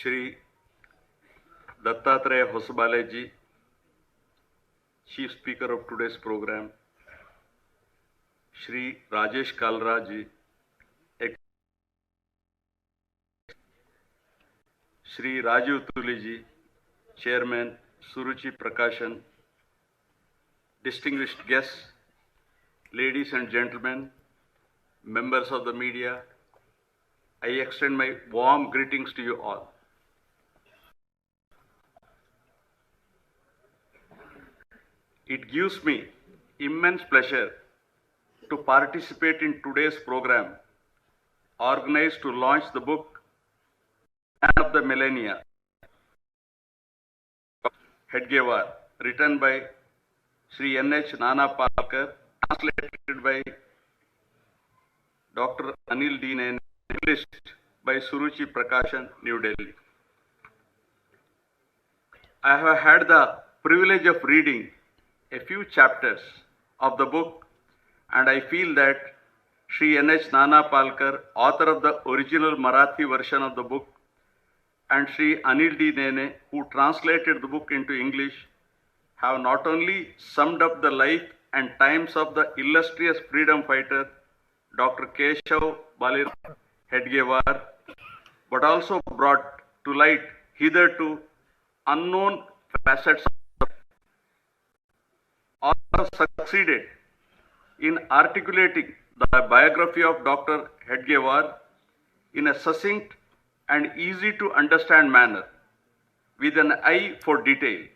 Shri Dattatreya Hosbaleji, Chief Speaker of today's program, Shri Rajesh Kalraji, Shri Rajiv Tuliji, Chairman, Suruchi Prakashan, distinguished guests, ladies and gentlemen, members of the media, I extend my warm greetings to you all. It gives me immense pleasure to participate in today's program organized to launch the book of the Millennia, Hedgewar, written by Sri N.H. Nana Palkar, translated by Dr. Anil D. Nene, published by Suruchi Prakashan, New Delhi. I have had the privilege of reading a few chapters of the book, and I feel that Sri N.H. Nana Palkar, author of the original Marathi version of the book, and Sri Anil D. Nene, who translated the book into English, have not only summed up the life and times of the illustrious freedom fighter Dr. Keshav Baliram Hedgewar, but also brought to light hitherto unknown facets of or succeeded in articulating the biography of Dr. Hedgewar in a succinct and easy to understand manner with an eye for detail.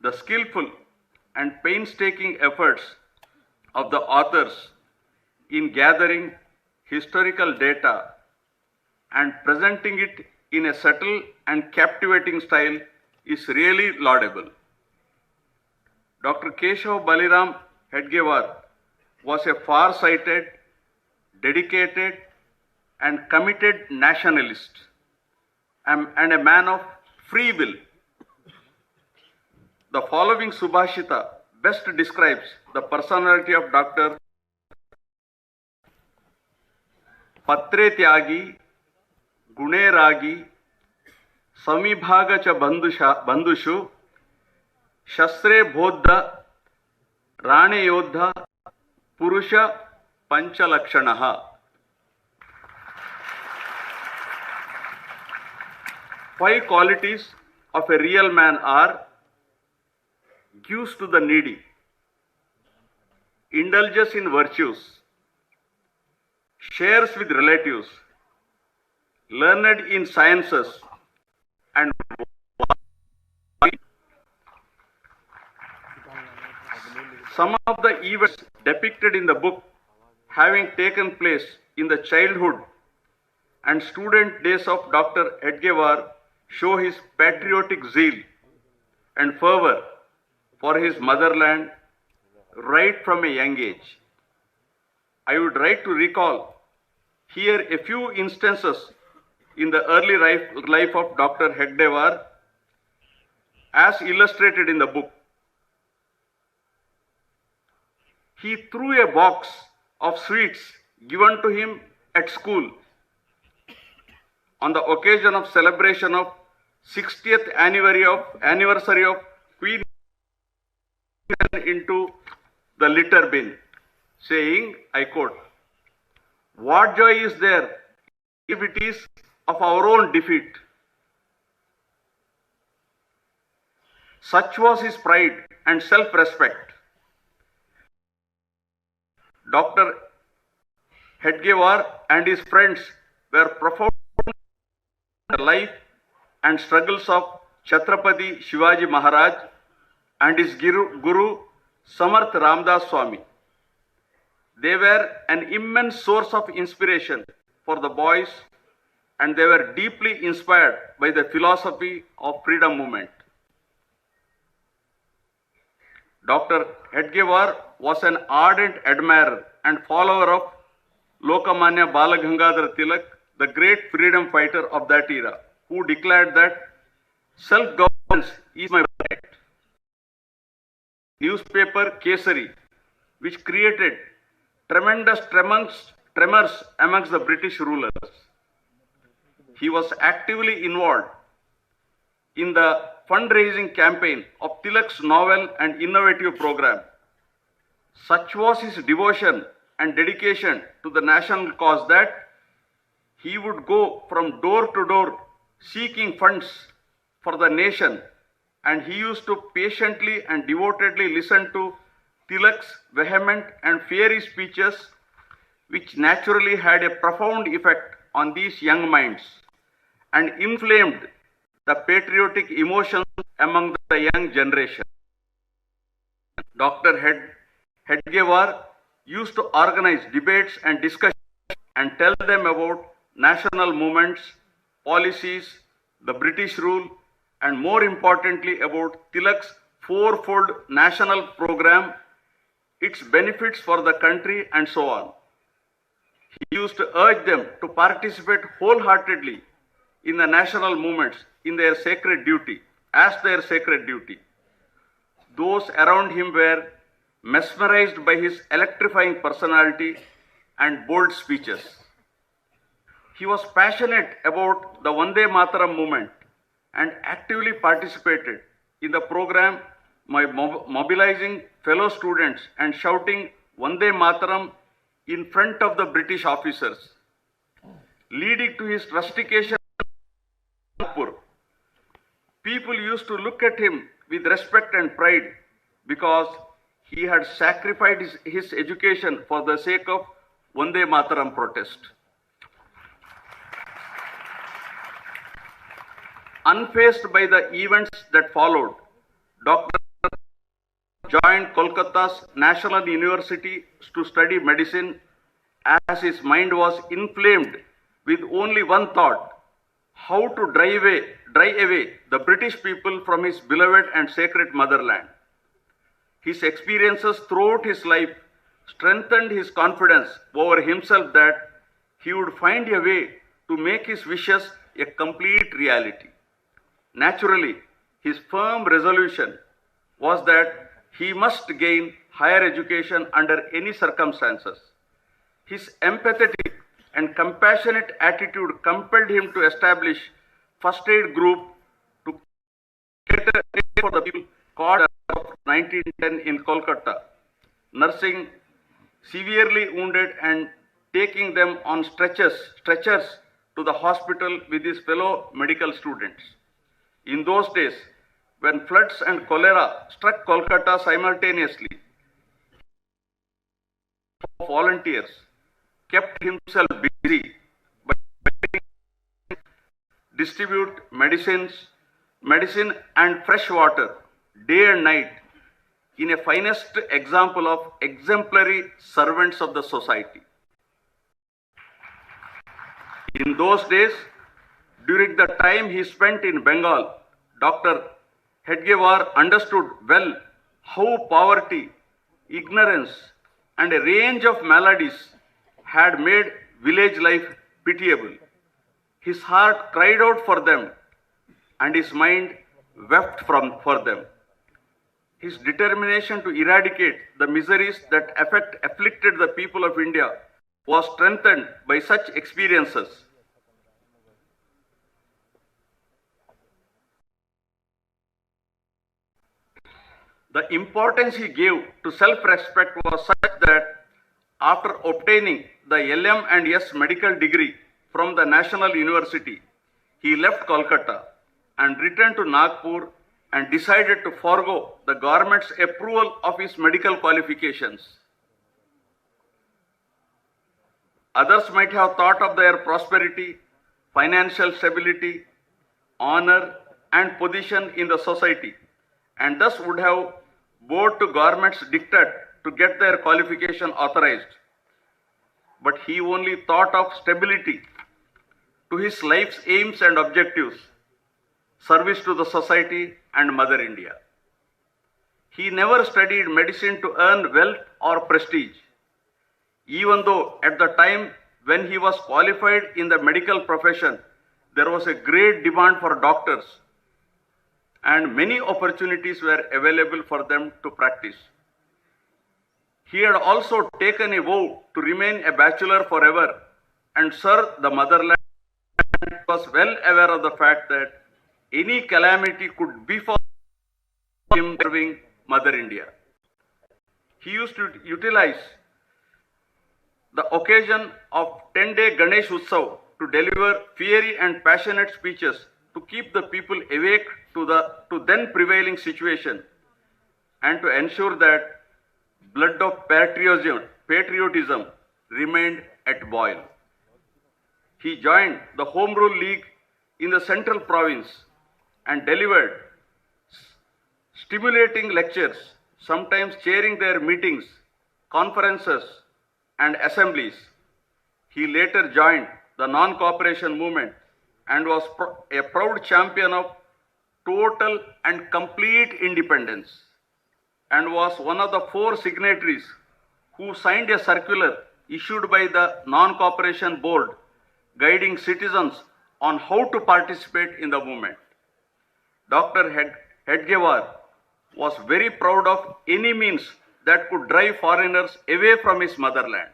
The skillful and painstaking efforts of the authors in gathering historical data and presenting it in a subtle and captivating style is really laudable. Dr. Keshav Baliram Hedgewar was a far-sighted, dedicated, and committed nationalist and a man of free will. The following Subhashita best describes the personality of Dr. Patre Tyagi, Gune Ragi, Samibhaga cha Bandushu, Shastre Bodha, Rane Yodha, Purusha Panchalakshanaha. 5 qualities of a real man are: gives to the needy, indulges in virtues, shares with relatives, learned in sciences, and some of the events depicted in the book having taken place in the childhood and student days of Dr. Hedgewar show his patriotic zeal and fervor for his motherland right from a young age. I would like to recall here a few instances in the early life of Dr. Hedgewar as illustrated in the book. He threw a box of sweets given to him at school on the occasion of celebration of 60th anniversary of Queen into the litter bin, saying, I quote, "What joy is there if it is of our own defeat?" Such was his pride and self-respect. Dr. Hedgewar and his friends were profound in the life and struggles of Chhatrapati Shivaji Maharaj and his Guru Samarth Ramdas Swami. They were an immense source of inspiration for the boys, and they were deeply inspired by the philosophy of freedom movement. Dr. Hedgewar was an ardent admirer and follower of Lokamanya Balagangadhar Tilak, the great freedom fighter of that era, who declared that self-governance is my right. Newspaper Kesari, which created tremendous tremors amongst the British rulers. he was actively involved in the fundraising campaign of Tilak's novel and innovative program. Such was his devotion and dedication to the national cause that he would go from door to door seeking funds for the nation, and he used to patiently and devotedly listen to Tilak's vehement and fiery speeches, which naturally had a profound effect on these young minds and inflamed the patriotic emotions among the young generation. Dr. Hedgewar used to organize debates and discussions and tell them about national movements, policies, the British rule, and more importantly about Tilak's fourfold national program, its benefits for the country, and so on. He used to urge them to participate wholeheartedly in the national movements in their sacred duty, as their sacred duty. Those around him were mesmerized by his electrifying personality and bold speeches. He was passionate about the Vande Mataram movement and actively participated in the program by mobilizing fellow students and shouting Vande Mataram in front of the British officers, leading to his rustication. People used to look at him with respect and pride because he had sacrificed his education for the sake of Vande Mataram protest. Unfazed by the events that followed, Dr. joined Kolkata's National University to study medicine, as his mind was inflamed with only one thought: how to drive away the British people from his beloved and sacred motherland. His experiences throughout his life strengthened his confidence over himself that he would find a way to make his wishes a complete reality. Naturally, his firm resolution was that he must gain higher education under any circumstances. His empathetic and compassionate attitude compelled him to establish first aid group to cater for the people caught of 1910 in Kolkata, nursing severely wounded and taking them on stretchers to the hospital with his fellow medical students. In those days, when floods and cholera struck Kolkata simultaneously, volunteers kept himself busy by distribute medicine and fresh water day and night, in a finest example of exemplary servants of the society. In those days, during the time he spent in Bengal, Dr. Hedgewar understood well how poverty, ignorance, and a range of maladies had made village life pitiable. His heart cried out for them, and his mind wept for them. His determination to eradicate the miseries that afflicted the people of India was strengthened by such experiences. The importance he gave to self-respect was such that after obtaining the LM and S medical degree from the National University, he left Kolkata and returned to Nagpur and decided to forego the government's approval of his medical qualifications. Others might have thought of their prosperity, financial stability, honor, and position in the society, and thus would have bowed to government's diktat to get their qualification authorized. But he only thought of stability to his life's aims and objectives, service to the society and Mother India. He never studied medicine to earn wealth or prestige, even though at the time when he was qualified in the medical profession, there was a great demand for doctors and many opportunities were available for them to practice. He had also taken a vow to remain a bachelor forever and serve the motherland was well aware of the fact that any calamity could befall him serving Mother India. He used to utilize the occasion of 10-day Ganesh Utsav to deliver fiery and passionate speeches to keep the people awake to then prevailing situation and to ensure that blood of patriotism remained at boil. He joined the Home Rule League in the Central Province and delivered stimulating lectures, sometimes chairing their meetings, conferences, and assemblies. He later joined the non-cooperation movement and was a proud champion of total and complete independence, and was one of the 4 signatories who signed a circular issued by the non-cooperation board guiding citizens on how to participate in the movement. Dr. Hedgewar was very proud of any means that could drive foreigners away from his motherland.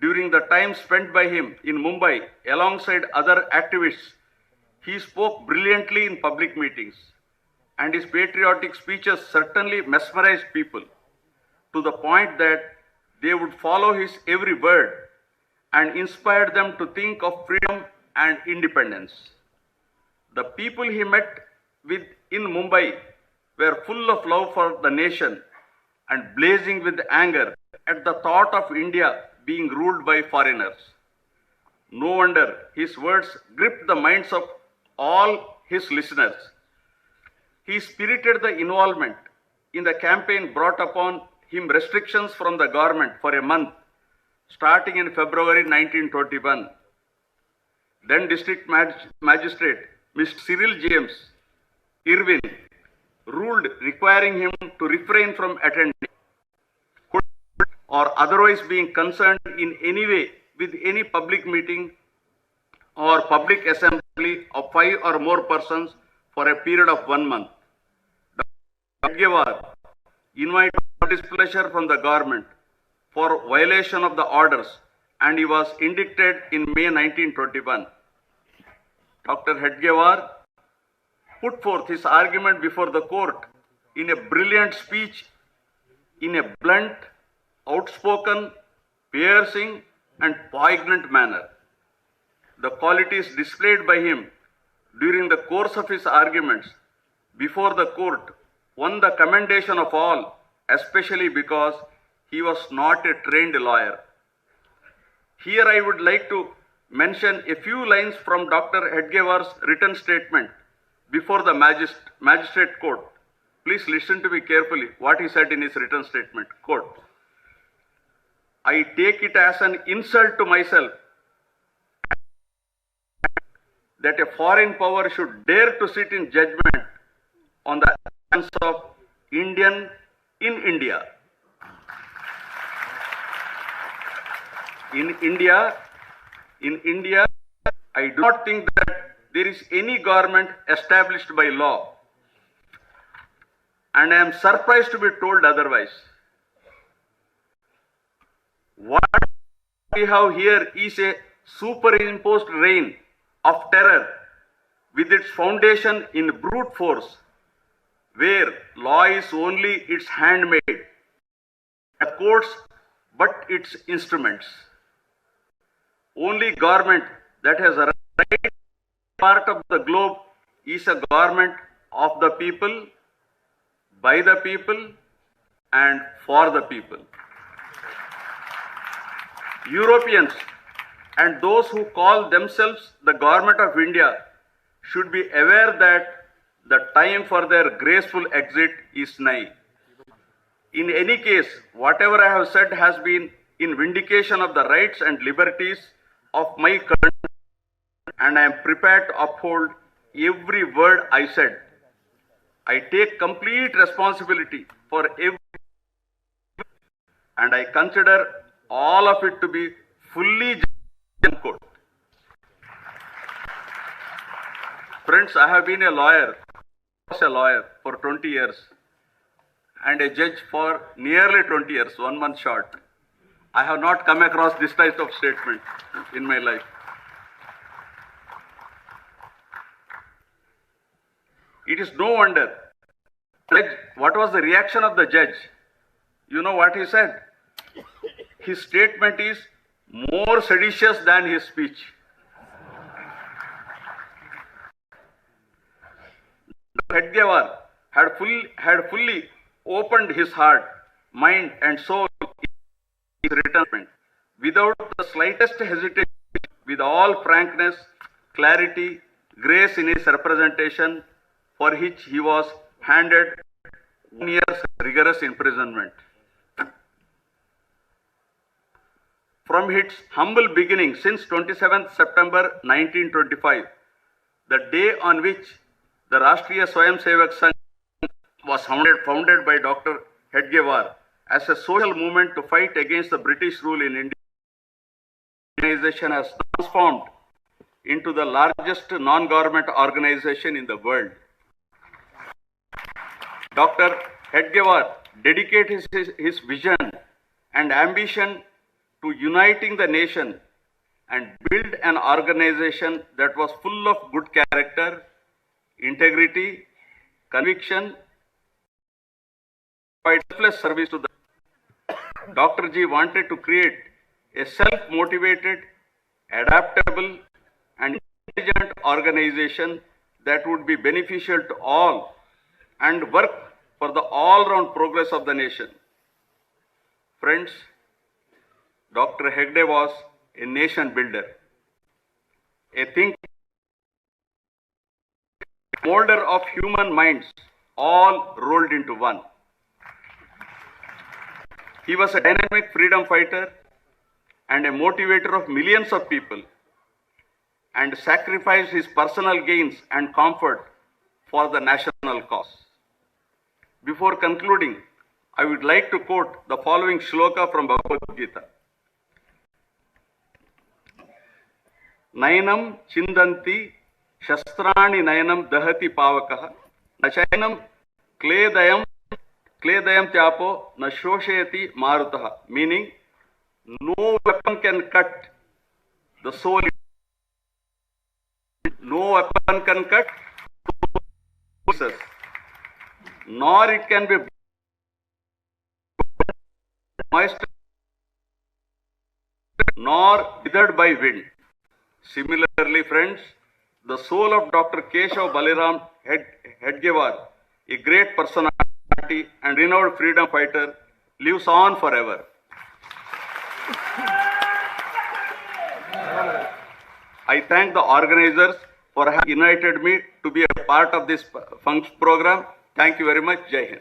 During the time spent by him in Mumbai alongside other activists, he spoke brilliantly in public meetings, and his patriotic speeches certainly mesmerized people to the point that they would follow his every word and inspired them to think of freedom and independence. The people he met with in Mumbai were full of love for the nation and blazing with anger at the thought of India being ruled by foreigners. No wonder his words gripped the minds of all his listeners. He spirited the involvement in the campaign brought upon him restrictions from the government for a month, starting in February 1921. Then District Magistrate Mr. Cyril James Irwin ruled requiring him to refrain from attending or otherwise being concerned in any way with any public meeting or public assembly of 5 or more persons for a period of 1 month. Dr. Hedgewar invited displeasure from the government for violation of the orders, and he was indicted in May 1921. Dr. Hedgewar put forth his argument before the court in a brilliant speech, in a blunt, outspoken, piercing, and poignant manner. The qualities displayed by him during the course of his arguments before the court won the commendation of all, especially because he was not a trained lawyer. Here I would like to mention a few lines from Dr. Hedgewar's written statement before the magistrate court. Please listen to me carefully what he said in his written statement. Quote, I take it as an insult to myself that a foreign power should dare to sit in judgment on the actions of Indian in India. In India, I do not think that there is any government established by law, and I am surprised to be told otherwise. What we have here is a superimposed reign of terror with its foundation in brute force, where law is only its handmaid, the courts but its instruments. Only government that has a right part of the globe is a government of the people, by the people, and for the people. Europeans and those who call themselves the government of India should be aware that the time for their graceful exit is nigh. In any case, whatever I have said has been in vindication of the rights and liberties of my country, and I am prepared to uphold every word I said. I take complete responsibility for every, and I consider all of it to be fully unquote. Friends, I have been a lawyer for 20 years and a judge for nearly 20 years, 1 month short. I have not come across this type of statement in my life. It is no wonder. What was the reaction of the judge? You know what he said? His statement is more seditious than his speech. Hedgewar had fully opened his heart, mind and soul in his retirement, without the slightest hesitation, with all frankness, clarity, grace in his representation, for which he was handed 1 year's rigorous imprisonment. From its humble beginning since 27th September 1925, the day on which the Rashtriya Swayamsevak Sangh was founded by Dr. Hedgewar as a social movement to fight against the British rule in India, the organization has transformed into the largest non-government organization in the world. Dr. Hedgewar dedicated his vision and ambition to uniting the nation and build an organization that was full of good character, integrity, conviction, selfless service to the Dr. G wanted to create a self-motivated, adaptable and intelligent organization that would be beneficial to all and work for the all-round progress of the nation. Friends, Dr. Hegde was a nation builder, a think molder of human minds, all rolled into one. He was a dynamic freedom fighter and a motivator of millions of people, and sacrificed his personal gains and comfort for the national cause. Before concluding, I would like to quote the following shloka from Bhagavad Gita. Nayanam chindanti shastrani nayanam dahati pavakah nachayanam kledayam tyapo na shoshayati marutah, meaning no weapon can cut the soul. No weapon can cut soul, nor it can be moist nor withered by wind. Similarly, friends, the soul of Dr. Keshav Baliram Hedgewar, a great personality and renowned freedom fighter, lives on forever. I thank the organizers for having invited me to be a part of this program. Thank you very much. Jai Hind.